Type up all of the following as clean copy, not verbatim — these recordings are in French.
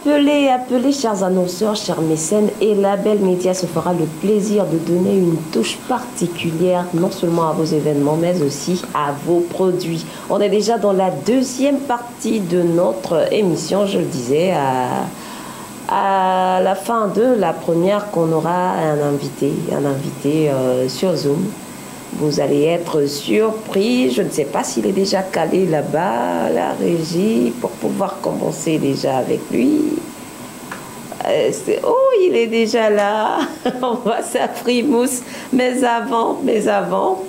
Appelez, chers annonceurs, chers mécènes, et Label Média se fera le plaisir de donner une touche particulière, non seulement à vos événements, mais aussi à vos produits. On est déjà dans la deuxième partie de notre émission, je le disais, à la fin de la première, qu'on aura un invité sur Zoom. Vous allez être surpris. Je ne sais pas s'il est déjà calé là-bas, la régie, pour pouvoir commencer déjà avec lui. Oh, il est déjà là. On voit sa frimousse. Mais avant,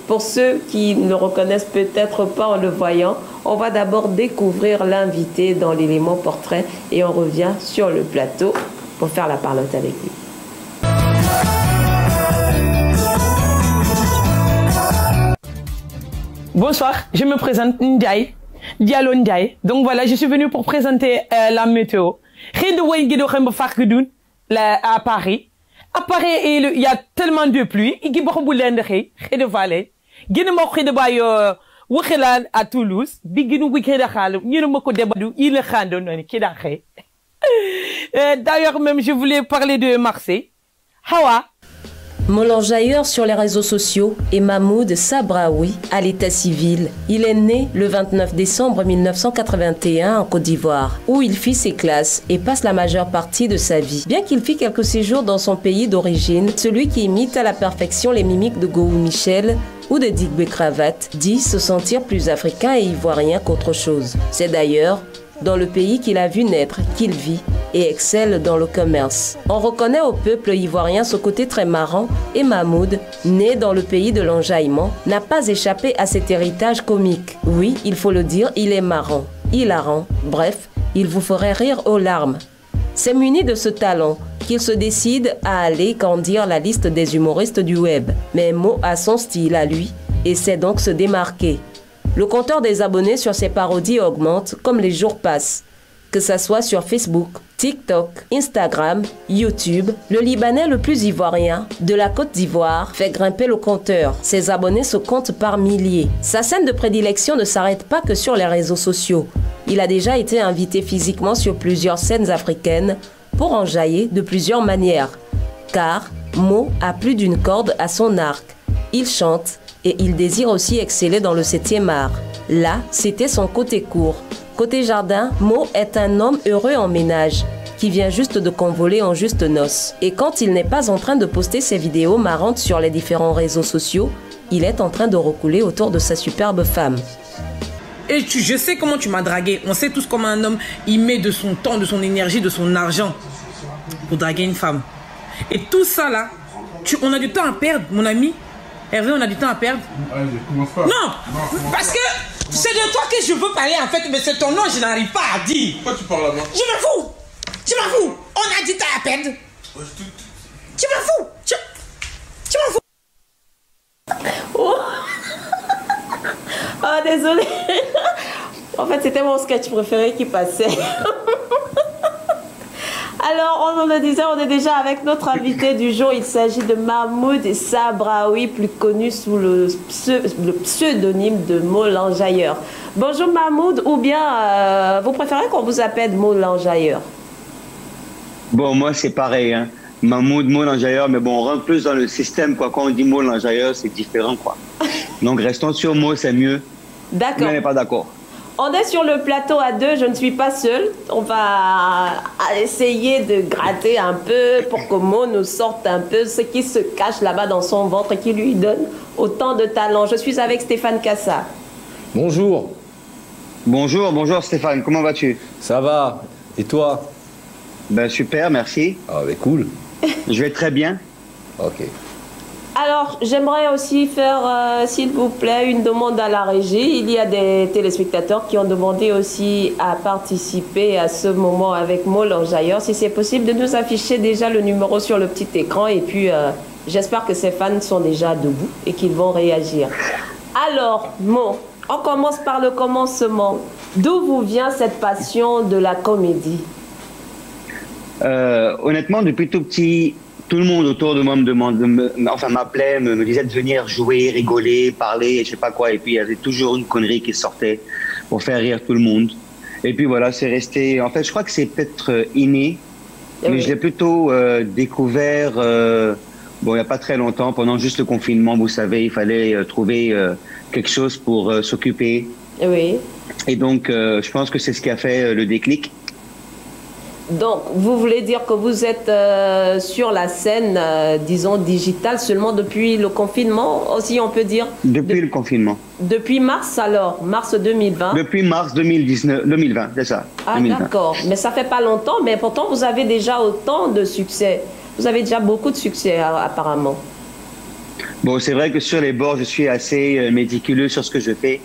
pour ceux qui ne le reconnaissent peut-être pas en le voyant, on va d'abord découvrir l'invité dans l'élément portrait et on revient sur le plateau pour faire la parlotte avec lui. Bonsoir, je me présente Ndiaye, Diallo Ndiaye. Donc voilà, je suis venu pour présenter la météo. À Paris. À Paris, il y a tellement de pluie. Il y a beaucoup de vallées. Il y a beaucoup de à Toulouse. D'ailleurs, même, je voulais parler de Marseille. Hawa. Molenjailleur sur les réseaux sociaux est Mahmoud Sabraoui à l'état civil. Il est né le 29 décembre 1981 en Côte d'Ivoire, où il fit ses classes et passe la majeure partie de sa vie. Bien qu'il fit quelques séjours dans son pays d'origine, celui qui imite à la perfection les mimiques de Gou Michel ou de Digbe Cravate dit se sentir plus africain et ivoirien qu'autre chose. C'est d'ailleurs dans le pays qu'il a vu naître, qu'il vit et excelle dans le commerce. On reconnaît au peuple ivoirien ce côté très marrant et Mahmoud, né dans le pays de l'enjaillement, n'a pas échappé à cet héritage comique. Oui, il faut le dire, il est marrant, hilarant, bref, il vous ferait rire aux larmes. C'est muni de ce talent qu'il se décide à aller grandir la liste des humoristes du web. Mais Mo a son style à lui et sait donc se démarquer. Le compteur des abonnés sur ses parodies augmente comme les jours passent. Que ça soit sur Facebook, TikTok, Instagram, YouTube, le Libanais le plus ivoirien de la Côte d'Ivoire fait grimper le compteur. Ses abonnés se comptent par milliers. Sa scène de prédilection ne s'arrête pas que sur les réseaux sociaux. Il a déjà été invité physiquement sur plusieurs scènes africaines pour enjailler de plusieurs manières. Car Mo a plus d'une corde à son arc. Il chante et il désire aussi exceller dans le 7e art. Là, c'était son côté court. Côté jardin, Mo est un homme heureux en ménage, qui vient juste de convoler en juste noces. Et quand il n'est pas en train de poster ses vidéos marrantes sur les différents réseaux sociaux, il est en train de roucouler autour de sa superbe femme. Et je sais comment tu m'as dragué. On sait tous comment un homme, il met de son temps, de son énergie, de son argent pour draguer une femme. Et tout ça là, on a du temps à perdre, mon ami. Hervé, on a du temps à perdre. Allez, commence pas. Non, parce que c'est de toi que je veux parler en fait, mais c'est ton nom, je n'arrive pas à dire. Pourquoi tu parles à moi? Je m'en fous. Je m'en fous. On a du temps à perdre. Tu m'en fous. Tu m'en fous. Oh, oh désolé. En fait, c'était mon sketch préféré qui passait. Alors, on le disait, on est déjà avec notre invité du jour. Il s'agit de Mahmoud Sabraoui, plus connu sous le pseudonyme de Molenjailleur. Bonjour Mahmoud, ou bien vous préférez qu'on vous appelle Molenjailleur? Bon, moi c'est pareil, hein. Mahmoud, Molenjailleur, mais bon, on rentre plus dans le système, quoi. Quand on dit Molenjailleur, c'est différent, quoi. Donc restons sur Mo, c'est mieux. D'accord. On n'est pas d'accord. On est sur le plateau à deux, je ne suis pas seule. On va essayer de gratter un peu pour que Mo nous sorte un peu ce qui se cache là-bas dans son ventre et qui lui donne autant de talent. Je suis avec Stéphane Cassa. Bonjour. Bonjour Stéphane, comment vas-tu? Ça va. Et toi? Ben super, merci. Ah ben cool. Je vais très bien. Ok. Alors, j'aimerais aussi faire, s'il vous plaît, une demande à la régie. Il y a des téléspectateurs qui ont demandé aussi à participer à ce moment avec Molenjailleur. Si c'est possible, de nous afficher déjà le numéro sur le petit écran. Et puis, j'espère que ces fans sont déjà debout et qu'ils vont réagir. Alors, Mo, on commence par le commencement. D'où vous vient cette passion de la comédie? Honnêtement, depuis tout petit... Tout le monde autour de moi m'appelait, me disait de venir jouer, rigoler, parler, je sais pas quoi. Et puis il y avait toujours une connerie qui sortait pour faire rire tout le monde. Et puis voilà, c'est resté... En fait, je crois que c'est peut-être inné, mais Oui. je l'ai plutôt découvert, bon, il n'y a pas très longtemps, pendant juste le confinement, vous savez, il fallait trouver quelque chose pour s'occuper. Oui. Et donc, je pense que c'est ce qui a fait le déclic. Donc, vous voulez dire que vous êtes sur la scène, disons, digitale seulement depuis le confinement, aussi on peut dire? Depuis le confinement. Depuis mars alors, mars 2020? Depuis mars 2020, c'est ça. Ah 2020. d'accord, mais ça fait pas longtemps, mais pourtant vous avez déjà autant de succès. Vous avez déjà beaucoup de succès apparemment. Bon, c'est vrai que sur les bords, je suis assez méticuleux sur ce que je fais.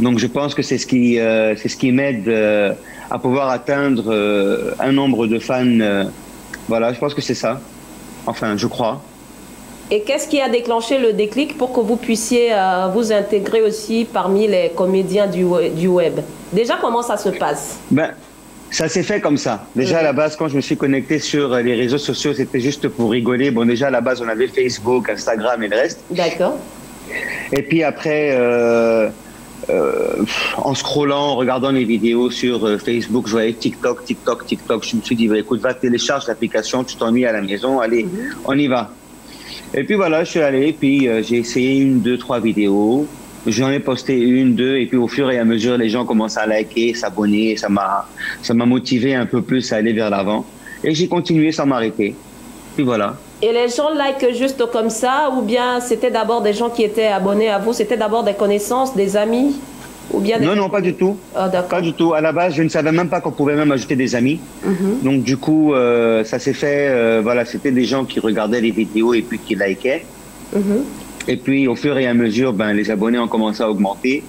Donc, je pense que c'est ce qui m'aide à pouvoir atteindre un nombre de fans. Voilà, je pense que c'est ça. Enfin, je crois. Et qu'est-ce qui a déclenché le déclic pour que vous puissiez vous intégrer aussi parmi les comédiens du web? Déjà, comment ça se passe? Ben, ça s'est fait comme ça. Déjà, à la base, quand je me suis connecté sur les réseaux sociaux, c'était juste pour rigoler. Bon, déjà, à la base, on avait Facebook, Instagram et le reste. D'accord. Et puis après, en scrollant, en regardant les vidéos sur Facebook, je voyais TikTok. Je me suis dit, bah, écoute, va télécharge l'application, tu t'ennuies à la maison, allez, on y va. Et puis voilà, je suis allé, puis j'ai essayé 1, 2, 3 vidéos. J'en ai posté 1, 2, et puis au fur et à mesure, les gens commencent à liker, s'abonner. Ça m'a motivé un peu plus à aller vers l'avant. Et j'ai continué sans m'arrêter. Puis voilà. Et les gens like juste comme ça, ou bien c'était d'abord des gens qui étaient abonnés à vous, c'était d'abord des connaissances, des amis, ou bien des... Non, pas du tout. Ah, d'accord. Pas du tout. À la base, je ne savais même pas qu'on pouvait même ajouter des amis. Donc du coup, ça s'est fait, voilà, c'était des gens qui regardaient les vidéos et puis qui likaient. Et puis au fur et à mesure, ben, les abonnés ont commencé à augmenter.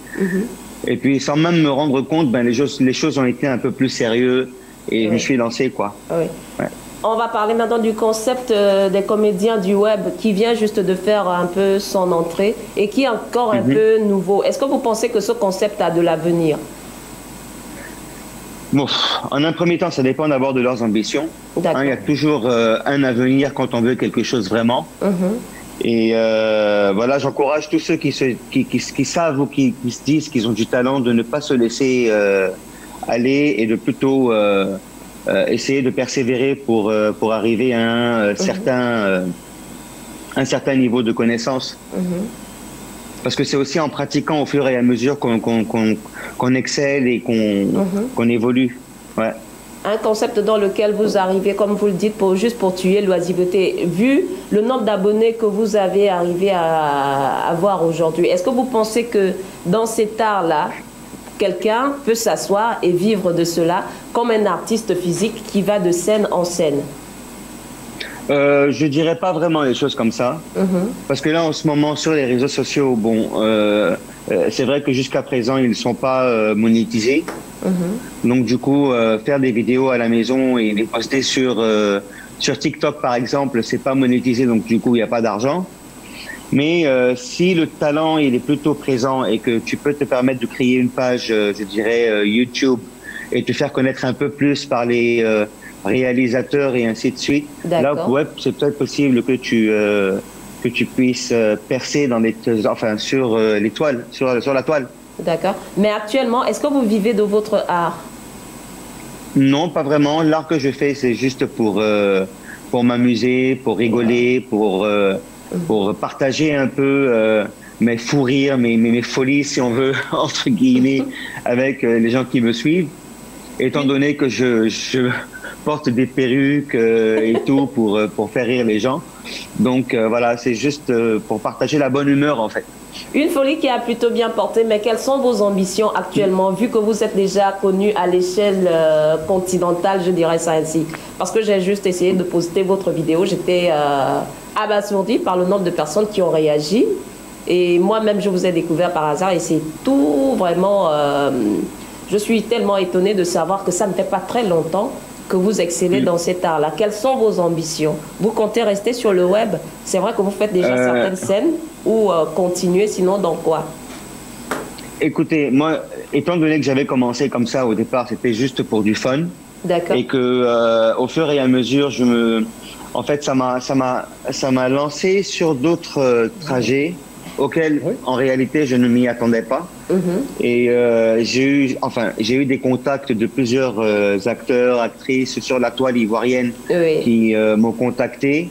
Et puis sans même me rendre compte, ben, les choses ont été un peu plus sérieuses et je me suis lancé, quoi. Oui. Ouais. On va parler maintenant du concept des comédiens du web qui vient juste de faire un peu son entrée et qui est encore un peu nouveau. Est-ce que vous pensez que ce concept a de l'avenir? Bon, en un premier temps, ça dépend d'abord de leurs ambitions. D'accord. Il y a toujours un avenir quand on veut quelque chose vraiment. Et voilà, j'encourage tous ceux qui savent ou qui se disent qu'ils ont du talent de ne pas se laisser aller et de plutôt essayer de persévérer pour arriver à un certain niveau de connaissance. Parce que c'est aussi en pratiquant au fur et à mesure qu'on excelle et qu'on évolue. Ouais. Un concept dans lequel vous arrivez, comme vous le dites, juste pour tuer l'oisiveté. Vu le nombre d'abonnés que vous avez arrivé à avoir aujourd'hui, est-ce que vous pensez que dans cet art-là, quelqu'un peut s'asseoir et vivre de cela comme un artiste physique qui va de scène en scène? Je dirais pas vraiment les choses comme ça. Parce que là, en ce moment, sur les réseaux sociaux, bon, c'est vrai que jusqu'à présent, ils ne sont pas monétisés. Donc, du coup, faire des vidéos à la maison et les poster sur TikTok, par exemple, c'est pas monétisé. Donc, du coup, il n'y a pas d'argent. Mais si le talent il est plutôt présent et que tu peux te permettre de créer une page, je dirais YouTube, et te faire connaître un peu plus par les réalisateurs et ainsi de suite, là, ouais, c'est peut-être possible que tu puisses percer dans sur les toiles, sur la toile. D'accord. Mais actuellement, est-ce que vous vivez de votre art? Non, pas vraiment. L'art que je fais, c'est juste pour m'amuser, pour rigoler, pour partager un peu mes fous rires, mes folies, si on veut, entre guillemets, avec les gens qui me suivent. Étant donné que je porte des perruques et tout pour faire rire les gens. Donc voilà, c'est juste pour partager la bonne humeur, en fait. Une folie qui a plutôt bien porté, mais quelles sont vos ambitions actuellement, vu que vous êtes déjà connu à l'échelle continentale, je dirais ça ainsi? Parce que j'ai juste essayé de poster votre vidéo, j'étais abasourdie par le nombre de personnes qui ont réagi. Et moi-même, je vous ai découvert par hasard et c'est tout vraiment... je suis tellement étonnée de savoir que ça ne fait pas très longtemps que vous excellez dans cet art-là. Quelles sont vos ambitions? Vous comptez rester sur le web? C'est vrai que vous faites déjà certaines scènes ou continuer, sinon dans quoi? Écoutez, moi, étant donné que j'avais commencé comme ça au départ, c'était juste pour du fun. D'accord. Et que au fur et à mesure, en fait, ça m'a lancé sur d'autres trajets. auquel, en réalité, je ne m'y attendais pas. Et j'ai eu des contacts de plusieurs acteurs, actrices sur la toile ivoirienne qui m'ont contacté.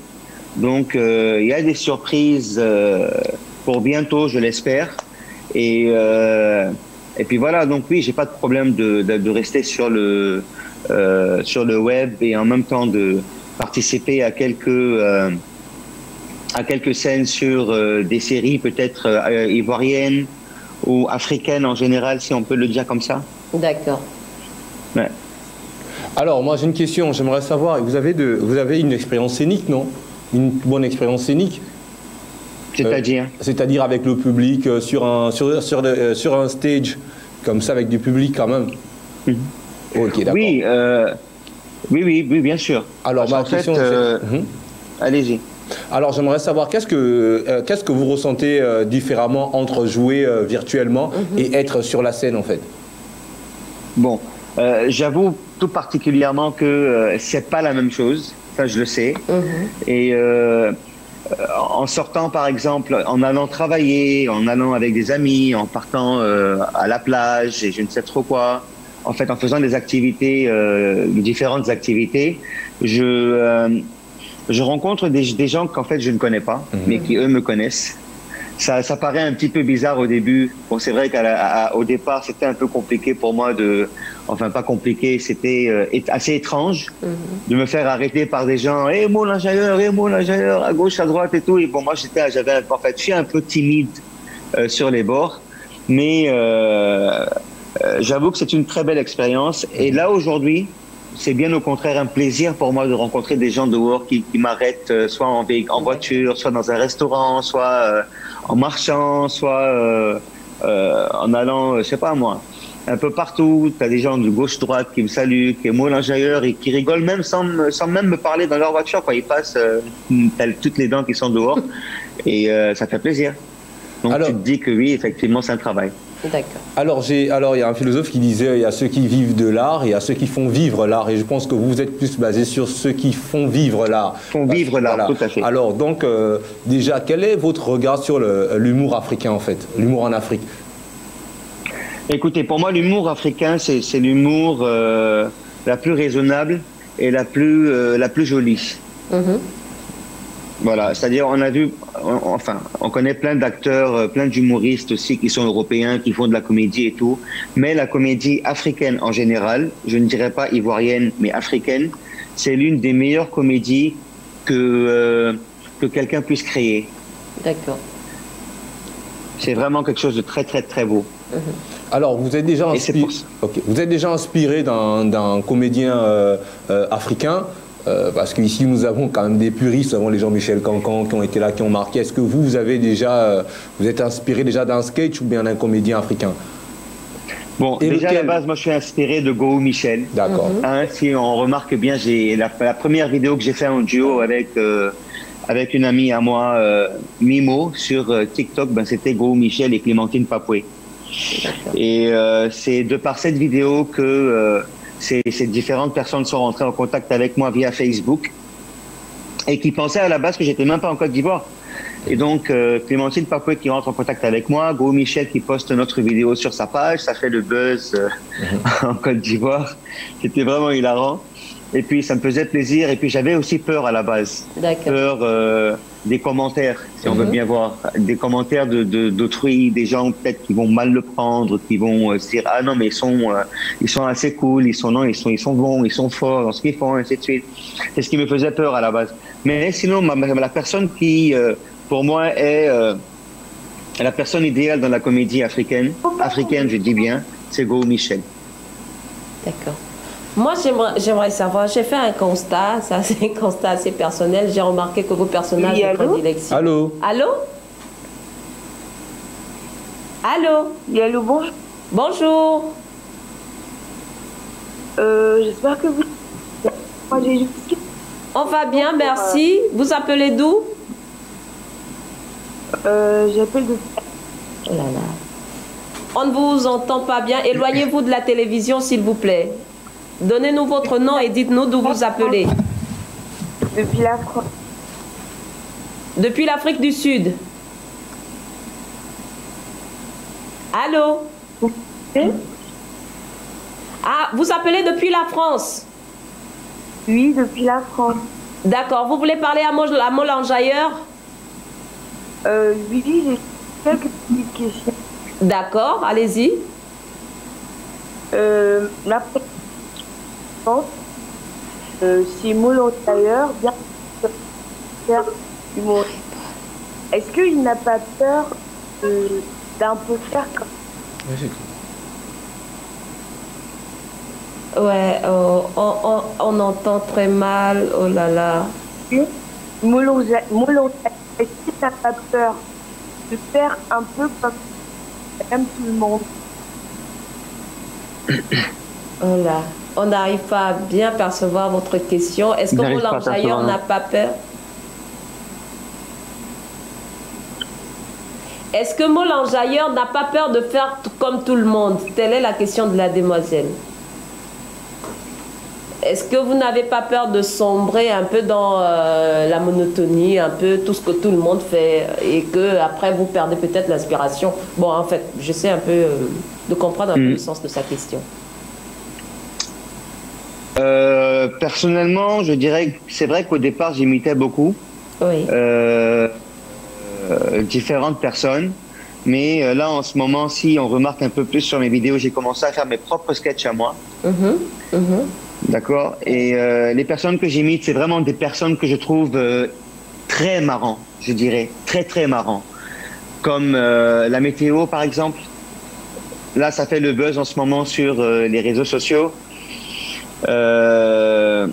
Donc, il y a des surprises pour bientôt, je l'espère. Et puis voilà, donc oui, j'ai pas de problème de rester sur le web et en même temps de participer à quelques scènes sur des séries peut-être ivoiriennes ou africaines en général, si on peut le dire comme ça. D'accord. Ouais. Alors, moi j'ai une question, j'aimerais savoir, vous avez une expérience scénique, non? Une bonne expérience scénique? C'est-à-dire C'est-à-dire avec le public, sur un stage, comme ça, avec du public quand même. Ok, d'accord. Oui, oui, bien sûr. Alors, ma question, allez-y. Alors, j'aimerais savoir, qu'est-ce que vous ressentez différemment entre jouer virtuellement et être sur la scène, en fait? Bon, j'avoue tout particulièrement que c'est pas la même chose, ça je le sais. Et en sortant, par exemple, en allant travailler, en allant avec des amis, en partant à la plage et je ne sais trop quoi, en fait, en faisant des activités, différentes activités, je rencontre des gens qu'en fait je ne connais pas, mais qui eux me connaissent. Ça paraît un petit peu bizarre au début. Bon, c'est vrai qu'au départ, c'était un peu compliqué pour moi enfin pas compliqué, c'était assez étrange de me faire arrêter par des gens. Hey, mon lingeailleur, à gauche, à droite et tout. Et bon, moi, je suis un peu timide sur les bords, mais j'avoue que c'est une très belle expérience. Et là, aujourd'hui, c'est bien au contraire un plaisir pour moi de rencontrer des gens dehors qui m'arrêtent soit en voiture, soit dans un restaurant, soit en marchant, soit en allant, je sais pas moi, un peu partout. Tu as des gens de gauche-droite qui me saluent, qui aiment lingeailleur et qui rigolent même sans même me parler dans leur voiture. Ils passent toutes les dents qui sont dehors et ça fait plaisir. Donc tu te dis que oui, effectivement, c'est un travail. D'accord. Alors, il y a un philosophe qui disait il y a ceux qui vivent de l'art et il y a ceux qui font vivre l'art. Et je pense que vous êtes plus basé sur ceux qui font vivre l'art. Font vivre l'art, tout à fait. Alors, donc, déjà, quel est votre regard sur l'humour africain, en fait, l'humour en Afrique? Écoutez, pour moi, l'humour africain, c'est l'humour la plus raisonnable et la plus jolie. Voilà, c'est-à-dire on connaît plein d'acteurs, plein d'humoristes aussi qui sont européens, qui font de la comédie et tout, mais la comédie africaine en général, je ne dirais pas ivoirienne, mais africaine, c'est l'une des meilleures comédies que quelqu'un puisse créer. D'accord. C'est vraiment quelque chose de très très très beau. Alors, vous êtes déjà inspiré d'un comédien africain. Parce qu'ici, nous avons quand même des puristes, nous avons les Jean-Michel Cancan qui ont été là, qui ont marqué. Est-ce que vous êtes inspiré déjà d'un sketch ou bien d'un comédien africain? Bon, déjà à la base, moi je suis inspiré de Go Michel. D'accord. Si on remarque bien, j'ai la première vidéo que j'ai fait en duo avec une amie à moi, Mimo, sur TikTok, c'était Go Michel et Clémentine Papoué. Et c'est de par cette vidéo que ces différentes personnes sont rentrées en contact avec moi via Facebook et qui pensaient à la base que j'étais même pas en Côte d'Ivoire. Et donc, Clémentine Papoué qui rentre en contact avec moi, Go Michel qui poste notre vidéo sur sa page, ça fait le buzz en Côte d'Ivoire. C'était vraiment hilarant. Et puis, ça me faisait plaisir. Et puis, j'avais aussi peur à la base. Peur des commentaires, si on veut bien voir. Des commentaires d'autrui, des gens peut-être qui vont mal le prendre, qui vont se dire « Ah non, mais ils sont assez cool, ils sont bons, ils sont forts dans ce qu'ils font, ainsi de suite. » C'est ce qui me faisait peur à la base. Mais sinon, la personne qui, pour moi, est la personne idéale dans la comédie africaine, je dis bien, c'est Go Michel. D'accord. Moi, j'aimerais savoir, j'ai fait un constat, ça c'est un constat assez personnel, j'ai remarqué que vos personnages de prédilection... Allô? Allô? Allô? Oui, allô, bonjour. Bonjour. J'espère que vous... Moi, j'ai juste... On va bien, merci. Vous appelez d'où? J'appelle de... Oh là là. On ne vous entend pas bien. Éloignez-vous de la télévision, s'il vous plaît. Donnez-nous votre nom et dites-nous d'où vous appelez. Depuis la France. Depuis l'Afrique du Sud. Allô? Ah, vous appelez depuis la France? Oui, depuis la France. D'accord. Vous voulez parler à Molenjailleur? Oui, j'ai quelques petites questions. D'accord, allez-y. La première, c'est Molenjailleur, bien faire humour. Est-ce qu'il n'a pas peur d'un peu faire comme... Ouais, on entend très mal, oh là là. Molenjailleur, est-ce qu'il n'a pas peur de faire un peu comme tout le monde? Oh là, on n'arrive pas à bien percevoir votre question. Est-ce que Molenjailleur n'a pas peur? Est-ce que Molenjailleur n'a pas peur de faire comme tout le monde? Telle est la question de la demoiselle. Est-ce que vous n'avez pas peur de sombrer un peu dans la monotonie, un peu tout ce que tout le monde fait et que après vous perdez peut-être l'inspiration? Bon, en fait, j'essaie un peu de comprendre un peu le sens de sa question. Personnellement, je dirais que c'est vrai qu'au départ, j'imitais beaucoup. Oui. Différentes personnes. Mais là, en ce moment, si on remarque un peu plus sur mes vidéos, j'ai commencé à faire mes propres sketchs à moi. D'accord. Et les personnes que j'imite, c'est vraiment des personnes que je trouve très marrants, je dirais. Très, très marrants. Comme la météo, par exemple. Là, ça fait le buzz en ce moment sur les réseaux sociaux. Il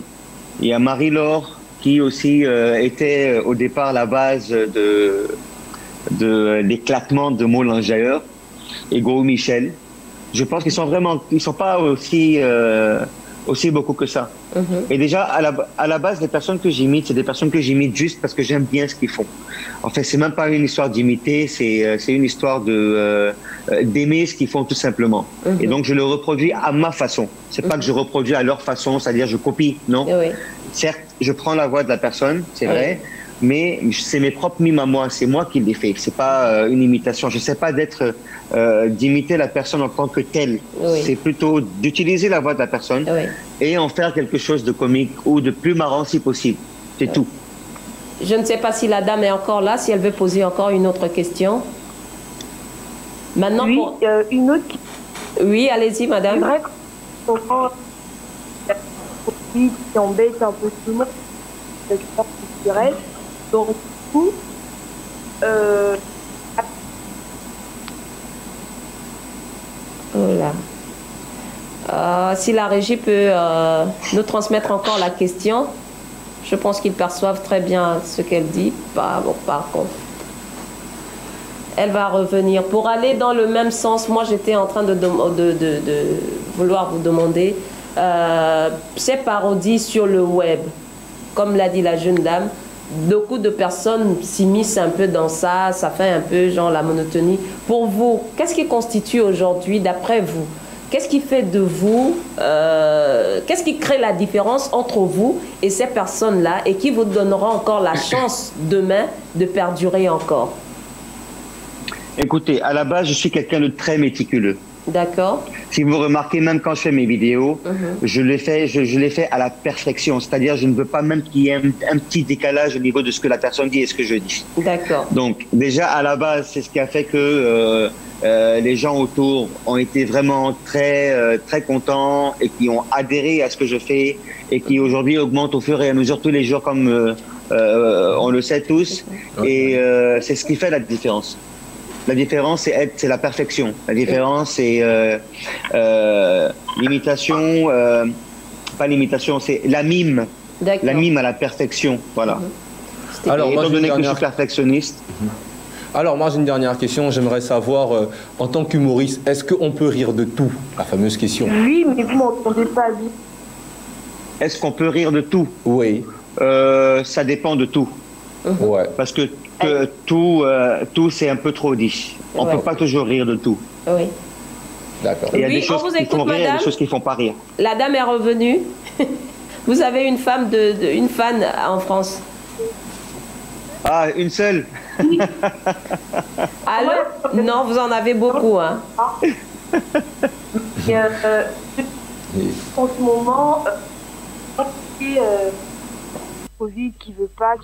y a Marie-Laure qui aussi était au départ la base de l'éclatement de Molenjailleur, et Gros Michel. Je pense qu'ils sont pas aussi beaucoup que ça. Et déjà, à la base, les personnes que j'imite, c'est des personnes que j'imite juste parce que j'aime bien ce qu'ils font. En fait, c'est même pas une histoire d'imiter, c'est une histoire d'aimer ce qu'ils font tout simplement. Et donc, je le reproduis à ma façon. C'est pas que je reproduis à leur façon, c'est-à-dire je copie, non. Certes, je prends la voix de la personne, c'est vrai, mais c'est mes propres mimes à moi, c'est moi qui les fais. C'est pas une imitation. Je sais pas d'imiter la personne en tant que telle. C'est plutôt d'utiliser la voix de la personne et en faire quelque chose de comique ou de plus marrant si possible. C'est tout. Je ne sais pas si la dame est encore là, si elle veut poser encore une autre question. Maintenant, oui, une autre question. Oui, allez-y, madame. C'est vrai qu'on qui embête un peu tout le monde, donc, du coup, voilà. Si la régie peut nous transmettre encore la question, je pense qu'ils perçoivent très bien ce qu'elle dit. Par contre, elle va revenir. Pour aller dans le même sens, moi j'étais en train de vouloir vous demander ces parodies sur le web, comme l'a dit la jeune dame. Beaucoup de personnes s'immiscent un peu dans ça, ça fait un peu genre la monotonie. Pour vous, qu'est-ce qui constitue aujourd'hui, d'après vous, qu'est-ce qui fait de vous, qu'est-ce qui crée la différence entre vous et ces personnes-là et qui vous donnera encore la chance demain de perdurer encore? Écoutez, à la base, je suis quelqu'un de très méticuleux. D'accord. Si vous remarquez, même quand je fais mes vidéos, je les fais à la perfection. C'est-à-dire, je ne veux pas même qu'il y ait un petit décalage au niveau de ce que la personne dit et ce que je dis. D'accord. Donc, déjà, à la base, c'est ce qui a fait que les gens autour ont été vraiment très, très contents et qui ont adhéré à ce que je fais et qui aujourd'hui augmentent au fur et à mesure tous les jours, comme on le sait tous. Et c'est ce qui fait la différence. La différence, c'est la perfection. La différence, c'est l'imitation, pas l'imitation, c'est la mime. La mime à la perfection, voilà. Alors, étant donné que je suis perfectionniste. Alors, moi, j'ai une dernière question. J'aimerais savoir, en tant qu'humoriste, est-ce qu'on peut rire de tout? La fameuse question. Oui, mais vous m'entendez pas bien. Est-ce qu'on peut rire de tout? Oui. Ça dépend de tout. Ouais. Parce que tout c'est un peu trop dit. On ne peut pas toujours rire de tout. Oui. D'accord. Il y a des choses qui font rire et des choses qui ne font pas rire. La dame est revenue. Vous avez une fan en France? Ah, une seule? Allô? Non, vous en avez beaucoup, hein. Et, en ce moment, Covid qui veut pas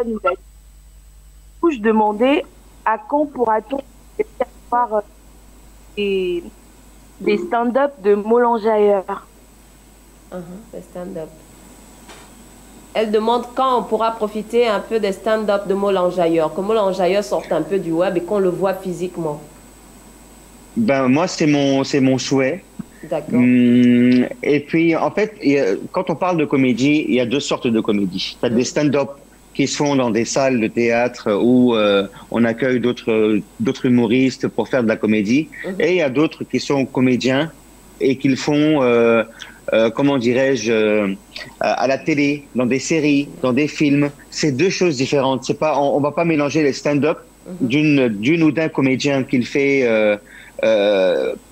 nous aider. Du coup, je demandais à quand pourra-t-on avoir des stand-up de Moulin-Jailleur. Des stand-up. Elle demande quand on pourra profiter un peu des stand-up de Moulin-Jailleur, que Moulin-Jailleur sorte un peu du web et qu'on le voit physiquement. Ben, moi, c'est mon souhait. D'accord. Et puis, en fait, quand on parle de comédie, il y a deux sortes de comédie. Tu as des stand-up qui se font dans des salles de théâtre où on accueille d'autres humoristes pour faire de la comédie. Et il y a d'autres qui sont comédiens et qu'ils font, comment dirais-je, à la télé, dans des séries, dans des films. C'est deux choses différentes. C'est pas, on va pas mélanger les stand-up d'une ou d'un comédien qu'il fait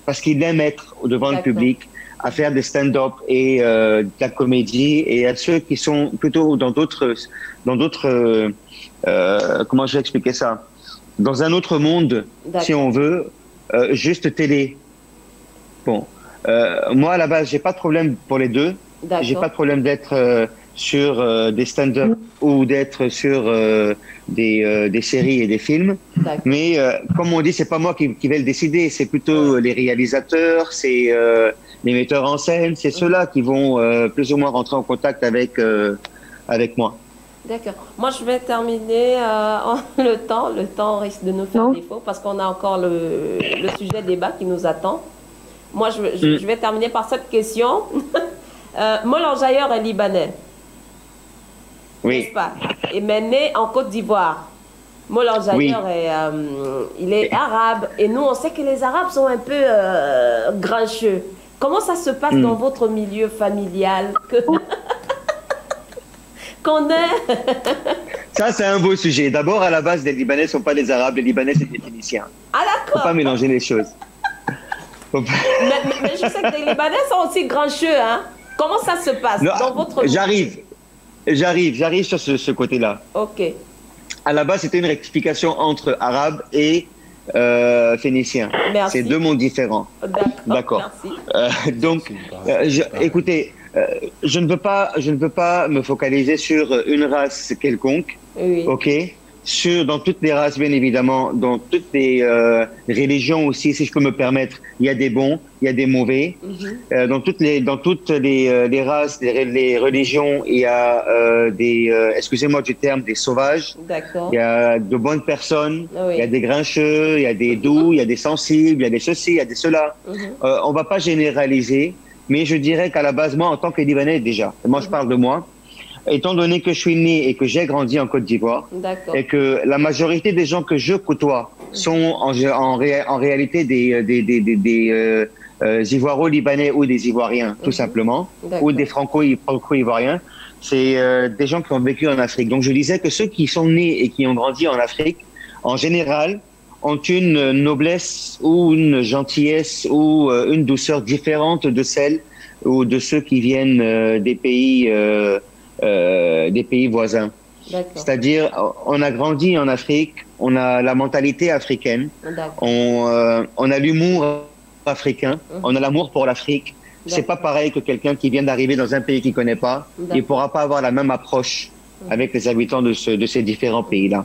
parce qu'il aime être devant le public, à faire des stand-up et de la comédie, et à ceux qui sont plutôt dans d'autres comment je vais expliquer ça, dans un autre monde, si on veut, juste télé. Bon, moi à la base j'ai pas de problème pour les deux. J'ai pas de problème d'être sur des stand-up ou d'être sur des séries et des films. Mais comme on dit, c'est pas moi qui vais le décider, c'est plutôt les réalisateurs, c'est les metteurs en scène, c'est ceux-là qui vont plus ou moins rentrer en contact avec moi. D'accord. Moi, je vais terminer le temps risque de nous faire défaut parce qu'on a encore le sujet débat qui nous attend. Moi, je vais terminer par cette question. Moulin-Jailleur est libanais. Oui. N'est-ce pas? Et mais né en Côte d'Ivoire. Moulin-Jailleur il est arabe. Et nous, on sait que les Arabes sont un peu grincheux. Comment ça se passe dans votre milieu familial qu'on est Ça, c'est un beau sujet. D'abord, à la base, les Libanais ne sont pas des Arabes. Les Libanais, c'est des Phéniciens. Ah, d'accord. Faut pas mélanger les choses. Mais je sais que les Libanais sont aussi grincheux, hein. Comment ça se passe dans votre milieu? J'arrive sur ce côté-là. Ok. À la base, c'était une rectification entre Arabes et Phéniciens. C'est deux mondes différents. D'accord. Donc, écoutez, je ne veux pas me focaliser sur une race quelconque. Oui. Ok. Dans toutes les races, bien évidemment, dans toutes les religions aussi, si je peux me permettre, il y a des bons, il y a des mauvais. Dans toutes les races, les religions, il y a excusez-moi du terme, des sauvages. D'accord. Il y a de bonnes personnes, il y a des grincheux, il y a des doux, il y a des sensibles, il y a des ceci, il y a des cela. On va pas généraliser, mais je dirais qu'à la base, moi, en tant que Libanais déjà, moi je parle de moi, étant donné que je suis né et que j'ai grandi en Côte d'Ivoire, et que la majorité des gens que je côtoie sont en réalité des Ivoiro-Libanais ou des Ivoiriens, tout simplement, ou des Franco-Ivoiriens, c'est des gens qui ont vécu en Afrique. Donc je disais que ceux qui sont nés et qui ont grandi en Afrique, en général, ont une noblesse ou une gentillesse ou une douceur différente de celle ou de ceux qui viennent des pays voisins. C'est-à-dire, on a grandi en Afrique, on a la mentalité africaine, on a l'humour africain, on a l'amour pour l'Afrique. C'est pas pareil que quelqu'un qui vient d'arriver dans un pays qu'il connaît pas. Il pourra pas avoir la même approche avec les habitants de ces différents pays-là.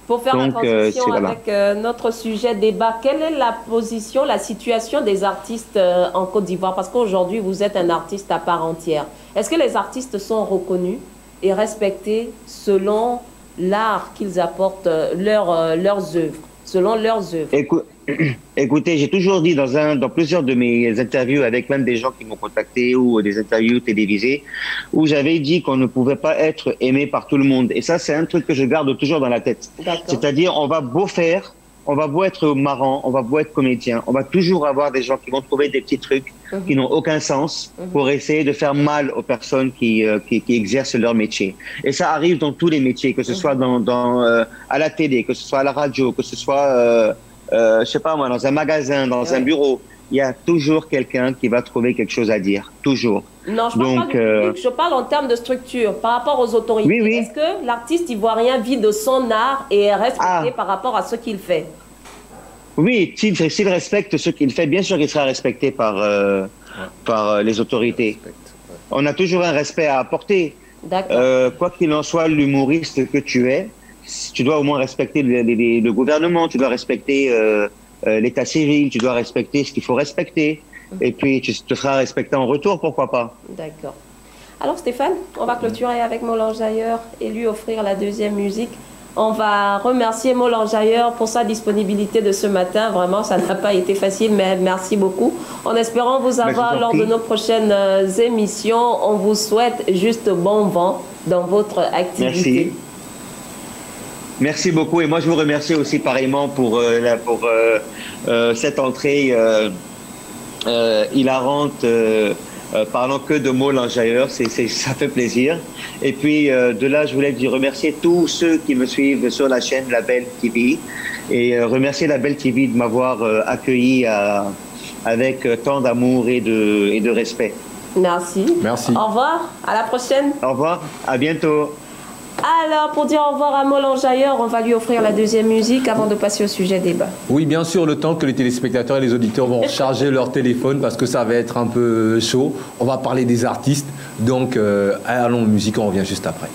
Pour faire la transition avec notre sujet débat, quelle est la position, la situation des artistes en Côte d'Ivoire? Parce qu'aujourd'hui, vous êtes un artiste à part entière. Est-ce que les artistes sont reconnus et respectés selon l'art qu'ils apportent, leurs œuvres, selon leurs œuvres? Écoutez, j'ai toujours dit dans plusieurs de mes interviews avec même des gens qui m'ont contacté ou des interviews télévisées où j'avais dit qu'on ne pouvait pas être aimé par tout le monde. Et ça, c'est un truc que je garde toujours dans la tête. C'est-à-dire, on va beau être marrant, on va beau être comédien, on va toujours avoir des gens qui vont trouver des petits trucs qui n'ont aucun sens pour essayer de faire mal aux personnes qui exercent leur métier. Et ça arrive dans tous les métiers, que ce soit à la télé, que ce soit à la radio, que ce soit je sais pas moi, dans un magasin, dans un bureau. il y a toujours quelqu'un qui va trouver quelque chose à dire. Toujours. Non, je parle pas du public, je parle en termes de structure, par rapport aux autorités. Oui, oui. Est-ce que l'artiste ivoirien vit de son art et est respecté par rapport à ce qu'il fait? Oui, s'il respecte ce qu'il fait, bien sûr qu'il sera respecté par les autorités. On a toujours un respect à apporter. Quoi qu'il en soit, l'humoriste que tu es, tu dois au moins respecter le gouvernement, tu dois respecter l'état civil, tu dois respecter ce qu'il faut respecter. Et puis, tu te seras respecté en retour, pourquoi pas. D'accord. Alors Stéphane, on va clôturer avec Molange-Ailleurs et lui offrir la deuxième musique. On va remercier Molange-Ailleurs pour sa disponibilité de ce matin. Vraiment, ça n'a pas été facile, mais merci beaucoup. En espérant vous avoir lors de nos prochaines émissions, on vous souhaite juste bon vent dans votre activité. Merci. Merci beaucoup. Et moi, je vous remercie aussi pareillement pour cette entrée hilarante. Parlant que de Molange-Ailleurs, ça fait plaisir. Et puis de là, je voulais remercier tous ceux qui me suivent sur la chaîne La Belle TV et remercier La Belle TV de m'avoir accueilli avec tant d'amour et de respect. Merci. Merci. Au revoir, à la prochaine. Au revoir, à bientôt. Alors, pour dire au revoir à Molange-Ailleurs, on va lui offrir la deuxième musique avant de passer au sujet débat. Oui, bien sûr, le temps que les téléspectateurs et les auditeurs vont recharger leur téléphone parce que ça va être un peu chaud. On va parler des artistes. Donc, allons en musique, on revient juste après.